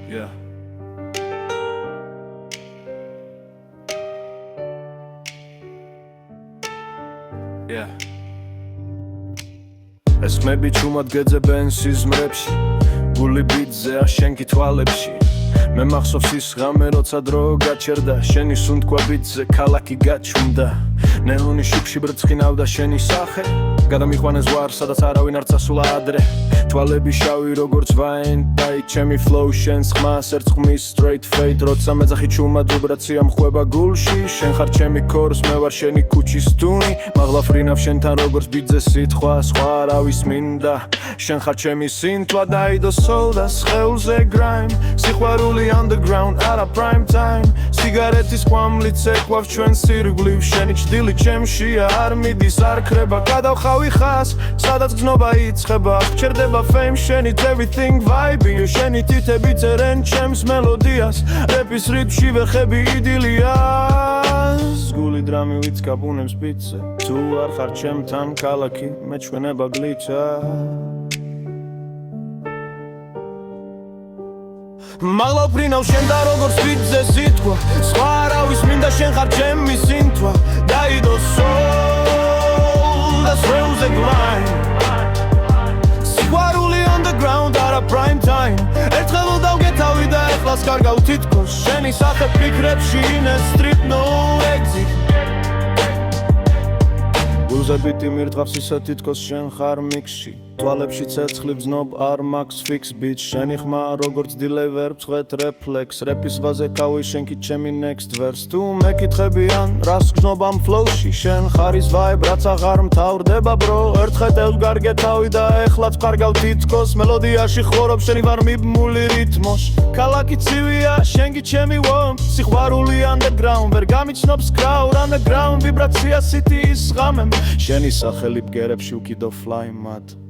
Yeah. Yeah. ეს ხმები ჩუმად გეძებენ სიზმრებში გული ბიძზე შენքի თვალებში მე მახსოვს ის ღამე როცა დრო გაჩერდა შენი სუნთქვა ბიძზე ქალაქი გაჩუმდა ნეონი შუქში ბრწყინავდა შენი სახე გადამიყვანეს ვარ სადაც არავინ არ წასულა ადრე თვალები შავი როგორც ვაინ დაი ჩემი flow შენს ხმას ერწყმის straight fade როცა მეძახი ჩუმად ვიბრაცია მხובה გულში შენ ხარ ჩემი ქორს მე ვარ შენი ქუჩის დუნი მაღლა ფრინავ შენთან როგორც ბიძზე სიტყვა სხვა არავის მინდა შენ ხარ ჩემი სინთვა დაიდო soul და სხეულზე grime სიყვარული underground არა prime time სიგარეტის ყვამლით ეკვავს ჩვენს ირგვლივ შენი ჭდილი ჩემშია არ მიდის არ ქრება გადავხავი ხას სადაც გზნობა იწყება გჭირდება fame შენით everything vibe შენი თითები წერენ ჩემს მელოდიას რეპის რიტმში ვეხები იდილიას გული დრამივით გაბუნებს ბიტზე თუ არ ხარ ჩემთან ქალაქი მეჩვენება გლიჩა მაღლა ვფრინავ შენ და როგორც ბიძზე სიტყვა სხვა არავის მინდა შენ ხარ ჩემი სინთვა დაიდო soul და სხეულზე grind სიყვარული underground არა prime time ერთხელ დავგეთავი და ეხლას კარგავ თითქოს შენი სახე ფიქრებში ინეს strip no exit გულზებიტი მირთვავს ისა თითქოს შენ ხარ მიქსში თვალებში ცეცხლი ვზნობ არ მაქვს fix bitch შენი ხმა როგორც deliver წვეთ reflex რეპის ვაზე კავი შენკი ჩემი next verse თუ მეკითხებიან რას გზნობ ამ flow-ში შენ ხარ ის vibe რაც აღარ მთავრდება bro ერთხელ გავგეთავი და ეხლაც ვყარგავ თითქოს მელოდიაში ხორობ შენი ვარ მიბმული რითმოში ქალაქი ცივია შენკი ჩემი warm სიყვარული underground ვერ გამიჩნობს crowd underground ვიბრაცია city-ის ღამემ შენი სახელი ბგერებში უკიდო fly mad